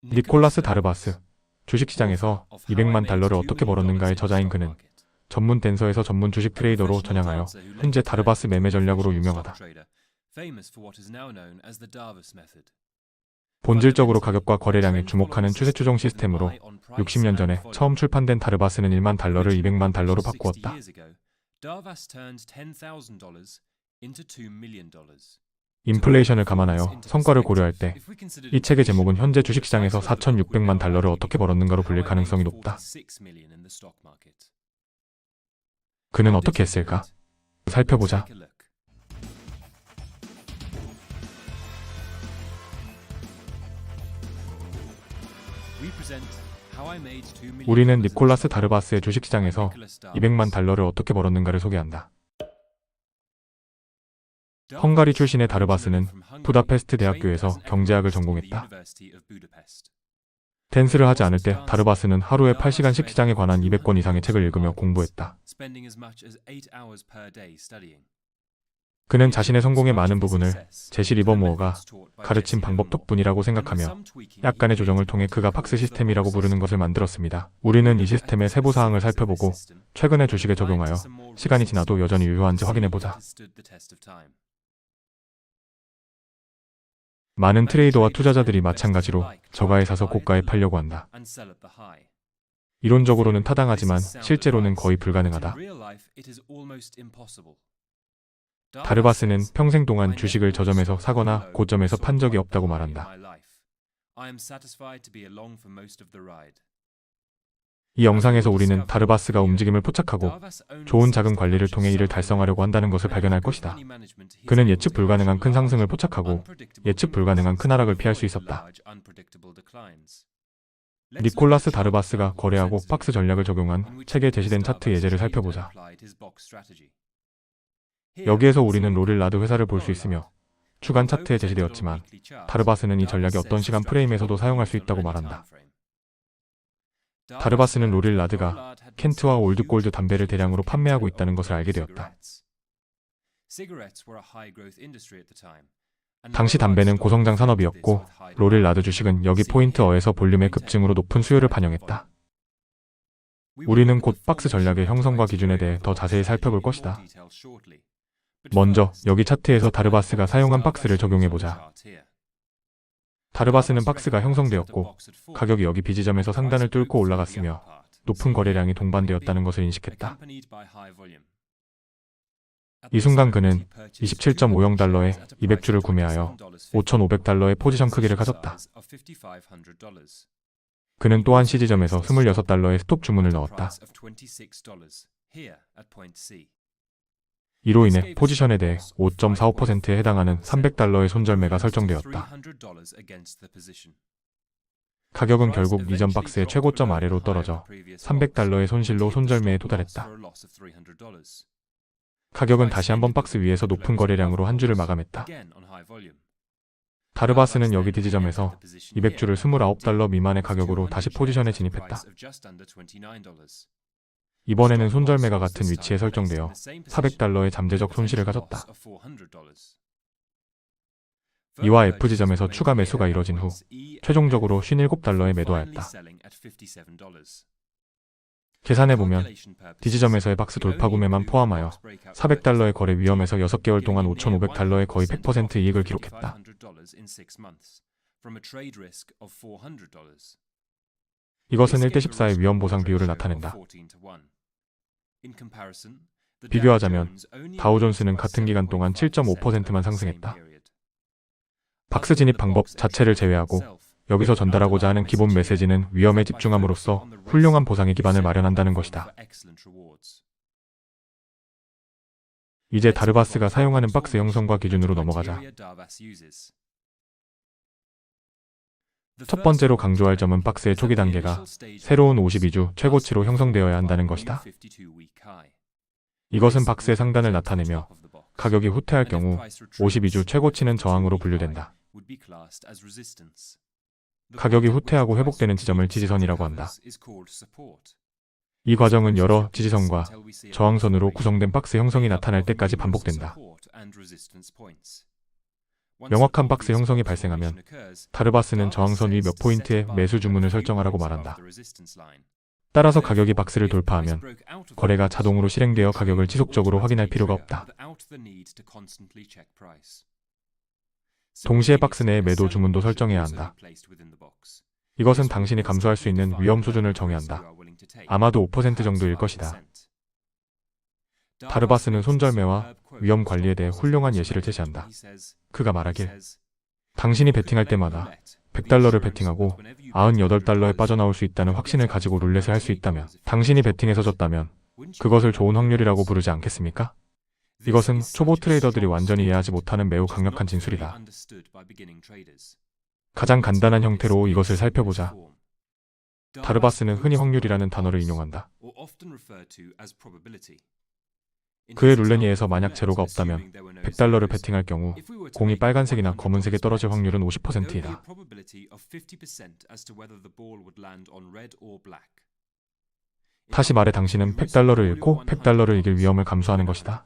니콜라스 다르바스, 주식시장에서 200만 달러를 어떻게 벌었는가의 저자인 그는 전문 댄서에서 전문 주식 트레이더로 전향하여 현재 다르바스 매매 전략으로 유명하다. 본질적으로 가격과 거래량에 주목하는 추세 추종 시스템으로 60년 전에 처음 출판된 다르바스는 1만 달러를 200만 달러로 바꾸었다. 인플레이션을 감안하여 성과를 고려할 때 이 책의 제목은 현재 주식시장에서 4,600만 달러를 어떻게 벌었는가로 불릴 가능성이 높다. 그는 어떻게 했을까? 살펴보자. 우리는 니콜라스 다르바스의 주식시장에서 200만 달러를 어떻게 벌었는가를 소개한다. 헝가리 출신의 다르바스는 부다페스트 대학교에서 경제학을 전공했다. 댄스를 하지 않을 때 다르바스는 하루에 8시간씩 시장에 관한 200권 이상의 책을 읽으며 공부했다. 그는 자신의 성공의 많은 부분을 제시 리버모어가 가르친 방법 덕분이라고 생각하며 약간의 조정을 통해 그가 박스 시스템이라고 부르는 것을 만들었습니다. 우리는 이 시스템의 세부 사항을 살펴보고 최근의 주식에 적용하여 시간이 지나도 여전히 유효한지 확인해보자. 많은 트레이더와 투자자들이 마찬가지로 저가에 사서 고가에 팔려고 한다. 이론적으로는 타당하지만 실제로는 거의 불가능하다. 다르바스는 평생 동안 주식을 저점에서 사거나 고점에서 판 적이 없다고 말한다. 이 영상에서 우리는 다르바스가 움직임을 포착하고 좋은 자금 관리를 통해 이를 달성하려고 한다는 것을 발견할 것이다. 그는 예측 불가능한 큰 상승을 포착하고 예측 불가능한 큰 하락을 피할 수 있었다. 니콜라스 다르바스가 거래하고 박스 전략을 적용한 책에 제시된 차트 예제를 살펴보자. 여기에서 우리는 로릴라드 회사를 볼 수 있으며 주간 차트에 제시되었지만 다르바스는 이 전략이 어떤 시간 프레임에서도 사용할 수 있다고 말한다. 다르바스는 로릴라드가 켄트와 올드골드 담배를 대량으로 판매하고 있다는 것을 알게 되었다. 당시 담배는 고성장 산업이었고 로릴라드 주식은 여기 포인트어에서 볼륨의 급증으로 높은 수요를 반영했다. 우리는 곧 박스 전략의 형성과 기준에 대해 더 자세히 살펴볼 것이다. 먼저 여기 차트에서 다르바스가 사용한 박스를 적용해보자. 다르바스는 박스가 형성되었고 가격이 여기 B지점에서 상단을 뚫고 올라갔으며 높은 거래량이 동반되었다는 것을 인식했다. 이 순간 그는 27.50달러에 200주를 구매하여 5,500달러의 포지션 크기를 가졌다. 그는 또한 C지점에서 26달러의 스톱 주문을 넣었다. 이로 인해 포지션에 대해 5.45%에 해당하는 300달러의 손절매가 설정되었다. 가격은 결국 이전 박스의 최고점 아래로 떨어져 300달러의 손실로 손절매에 도달했다. 가격은 다시 한번 박스 위에서 높은 거래량으로 한 주를 마감했다. 다르바스는 여기 D지점에서 200주를 29달러 미만의 가격으로 다시 포지션에 진입했다. 이번에는 손절매가 같은 위치에 설정되어 400달러의 잠재적 손실을 가졌다. 이와 F지점에서 추가 매수가 이뤄진 후 최종적으로 57달러에 매도하였다. 계산해보면 D지점에서의 박스 돌파 구매만 포함하여 400달러의 거래 위험에서 6개월 동안 5,500달러의 거의 100% 이익을 기록했다. 이것은 1대14의 위험 보상 비율을 나타낸다. 비교하자면 다우존스는 같은 기간 동안 7.5%만 상승했다. 박스 진입 방법 자체를 제외하고 여기서 전달하고자 하는 기본 메시지는 위험에 집중함으로써 훌륭한 보상의 기반을 마련한다는 것이다. 이제 다르바스가 사용하는 박스 형성과 기준으로 넘어가자. 첫 번째로 강조할 점은 박스의 초기 단계가 새로운 52주 최고치로 형성되어야 한다는 것이다. 이것은 박스의 상단을 나타내며 가격이 후퇴할 경우 52주 최고치는 저항으로 분류된다. 가격이 후퇴하고 회복되는 지점을 지지선이라고 한다. 이 과정은 여러 지지선과 저항선으로 구성된 박스 형성이 나타날 때까지 반복된다. 명확한 박스 형성이 발생하면 다르바스는 저항선 위 몇 포인트에 매수 주문을 설정하라고 말한다. 따라서 가격이 박스를 돌파하면 거래가 자동으로 실행되어 가격을 지속적으로 확인할 필요가 없다. 동시에 박스 내에 매도 주문도 설정해야 한다. 이것은 당신이 감수할 수 있는 위험 수준을 정의한다. 아마도 5% 정도일 것이다. 다르바스는 손절매와 위험 관리에 대해 훌륭한 예시를 제시한다. 그가 말하길, 당신이 베팅할 때마다 $100를 베팅하고 98달러에 빠져나올 수 있다는 확신을 가지고 룰렛을 할 수 있다면, 당신이 베팅에서 졌다면 그것을 좋은 확률이라고 부르지 않겠습니까? 이것은 초보 트레이더들이 완전히 이해하지 못하는 매우 강력한 진술이다. 가장 간단한 형태로 이것을 살펴보자. 다르바스는 흔히 확률이라는 단어를 인용한다. 그의 룰렛니에서 만약 제로가 없다면 $100를 베팅할 경우 공이 빨간색이나 검은색에 떨어질 확률은 50%이다. 다시 말해 당신은 $100를 잃고 $100를 이길 위험을 감수하는 것이다.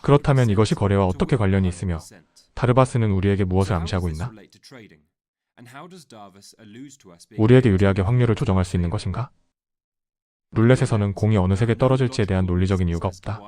그렇다면 이것이 거래와 어떻게 관련이 있으며 다르바스는 우리에게 무엇을 암시하고 있나? 우리에게 유리하게 확률을 조정할 수 있는 것인가? 룰렛에서는 공이 어느 색에 떨어질지에 대한 논리적인 이유가 없다.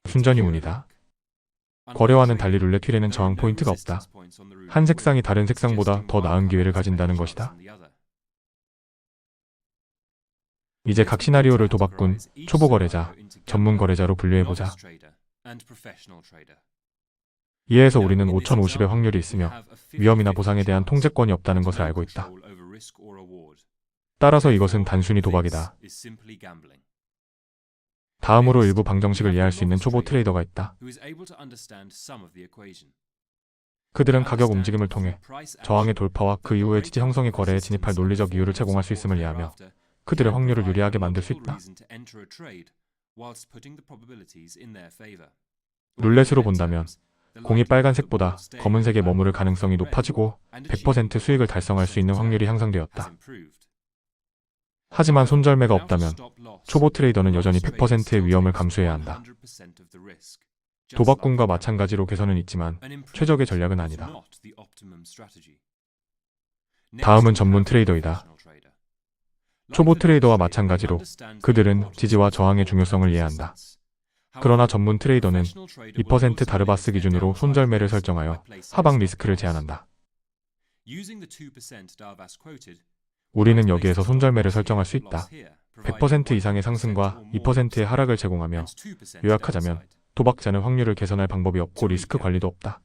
순전히 운이다. 거래와는 달리 룰렛 휠에는 저항 포인트가 없다. 한 색상이 다른 색상보다 더 나은 기회를 가진다는 것이다. 이제 각 시나리오를 도박꾼, 초보 거래자, 전문 거래자로 분류해보자. 이에서 우리는 5050의 확률이 있으며 위험이나 보상에 대한 통제권이 없다는 것을 알고 있다. 따라서 이것은 단순히 도박이다. 다음으로 일부 방정식을 이해할 수 있는 초보 트레이더가 있다. 그들은 가격 움직임을 통해 저항의 돌파와 그 이후의 지지 형성의 거래에 진입할 논리적 이유를 제공할 수 있음을 이해하며 그들의 확률을 유리하게 만들 수 있다. 룰렛으로 본다면 공이 빨간색보다 검은색에 머무를 가능성이 높아지고 100% 수익을 달성할 수 있는 확률이 향상되었다. 하지만 손절매가 없다면 초보 트레이더는 여전히 100%의 위험을 감수해야 한다. 도박꾼과 마찬가지로 개선은 있지만 최적의 전략은 아니다. 다음은 전문 트레이더이다. 초보 트레이더와 마찬가지로 그들은 지지와 저항의 중요성을 이해한다. 그러나 전문 트레이더는 2% 다르바스 기준으로 손절매를 설정하여 하방 리스크를 제한한다. 우리는 여기에서 손절매를 설정할 수 있다. 100% 이상의 상승과 2%의 하락을 제공하며 요약하자면 도박자는 확률을 개선할 방법이 없고 리스크 관리도 없다.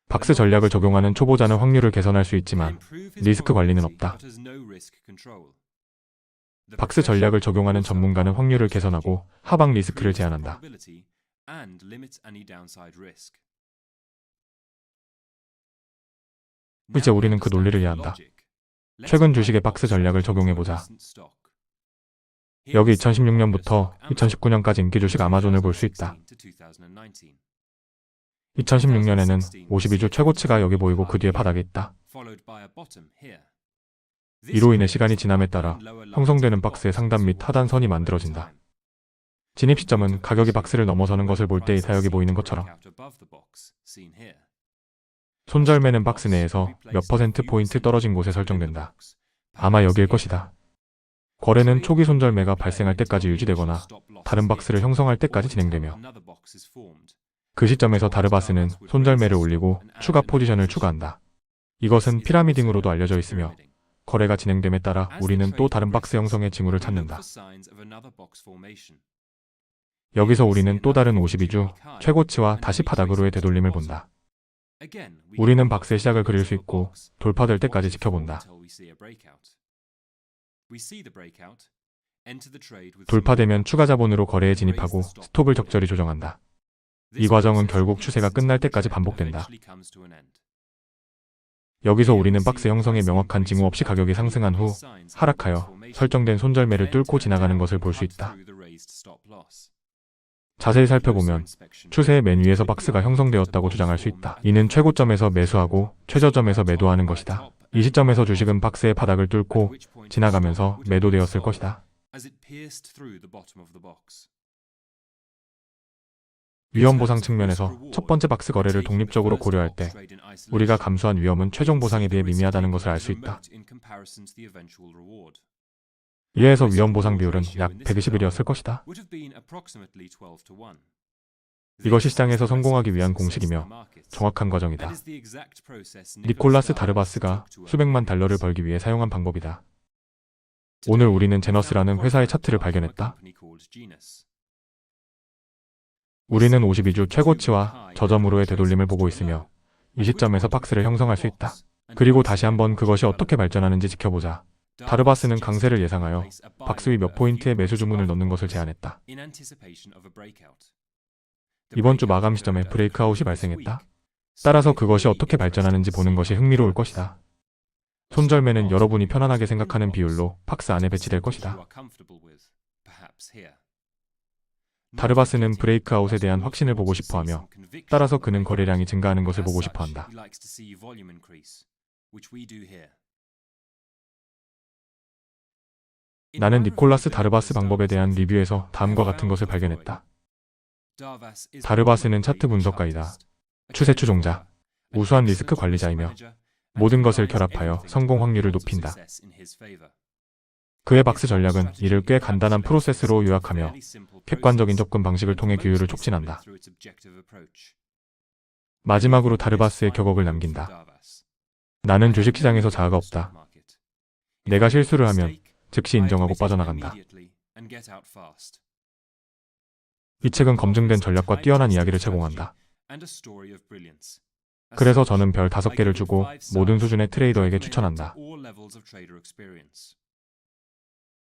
박스 전략을 적용하는 초보자는 확률을 개선할 수 있지만 리스크 관리는 없다. 박스 전략을 적용하는 전문가는 확률을 개선하고 하방 리스크를 제한한다. 이제 우리는 그 논리를 이해한다. 최근 주식의 박스 전략을 적용해보자. 여기 2016년부터 2019년까지 인기 주식 아마존을 볼 수 있다. 2016년에는 52주 최고치가 여기 보이고 그 뒤에 바닥이 있다. 이로 인해 시간이 지남에 따라 형성되는 박스의 상단 및 하단선이 만들어진다. 진입 시점은 가격이 박스를 넘어서는 것을 볼 때의 타역이 보이는 것처럼. 손절매는 박스 내에서 몇 %포인트 떨어진 곳에 설정된다. 아마 여기일 것이다. 거래는 초기 손절매가 발생할 때까지 유지되거나 다른 박스를 형성할 때까지 진행되며 그 시점에서 다르바스는 손절매를 올리고 추가 포지션을 추가한다. 이것은 피라미딩으로도 알려져 있으며 거래가 진행됨에 따라 우리는 또 다른 박스 형성의 징후를 찾는다. 여기서 우리는 또 다른 52주 최고치와 다시 바닥으로의 되돌림을 본다. 우리는 박스의 시작을 그릴 수 있고 돌파될 때까지 지켜본다. 돌파되면 추가 자본으로 거래에 진입하고 스톱을 적절히 조정한다. 이 과정은 결국 추세가 끝날 때까지 반복된다. 여기서 우리는 박스 형성의 명확한 징후 없이 가격이 상승한 후 하락하여 설정된 손절매를 뚫고 지나가는 것을 볼 수 있다. 자세히 살펴보면 추세의 맨 위에서 박스가 형성되었다고 주장할 수 있다. 이는 최고점에서 매수하고 최저점에서 매도하는 것이다. 이 시점에서 주식은 박스의 바닥을 뚫고 지나가면서 매도되었을 것이다. 위험 보상 측면에서 첫 번째 박스 거래를 독립적으로 고려할 때 우리가 감수한 위험은 최종 보상에 비해 미미하다는 것을 알 수 있다. 이에서 위험 보상 비율은 약 120일이었을 것이다. 이것이 시장에서 성공하기 위한 공식이며 정확한 과정이다. 니콜라스 다르바스가 수백만 달러를 벌기 위해 사용한 방법이다. 오늘 우리는 제너스라는 회사의 차트를 발견했다. 우리는 52주 최고치와 저점으로의 되돌림을 보고 있으며 이 시점에서 박스를 형성할 수 있다. 그리고 다시 한번 그것이 어떻게 발전하는지 지켜보자. 다르바스는 강세를 예상하여 박스 위 몇 포인트의 매수 주문을 넣는 것을 제안했다. 이번 주 마감 시점에 브레이크아웃이 발생했다. 따라서 그것이 어떻게 발전하는지 보는 것이 흥미로울 것이다. 손절매는 여러분이 편안하게 생각하는 비율로 박스 안에 배치될 것이다. 다르바스는 브레이크아웃에 대한 확신을 보고 싶어하며 따라서 그는 거래량이 증가하는 것을 보고 싶어한다. 나는 니콜라스 다르바스 방법에 대한 리뷰에서 다음과 같은 것을 발견했다. 다르바스는 차트 분석가이다. 추세 추종자, 우수한 리스크 관리자이며 모든 것을 결합하여 성공 확률을 높인다. 그의 박스 전략은 이를 꽤 간단한 프로세스로 요약하며 객관적인 접근 방식을 통해 규율을 촉진한다. 마지막으로 다르바스의 격언을 남긴다. 나는 주식시장에서 자아가 없다. 내가 실수를 하면 즉시 인정하고 빠져나간다. 이 책은 검증된 전략과 뛰어난 이야기를 제공한다. 그래서 저는 별 5개를 주고 모든 수준의 트레이더에게 추천한다.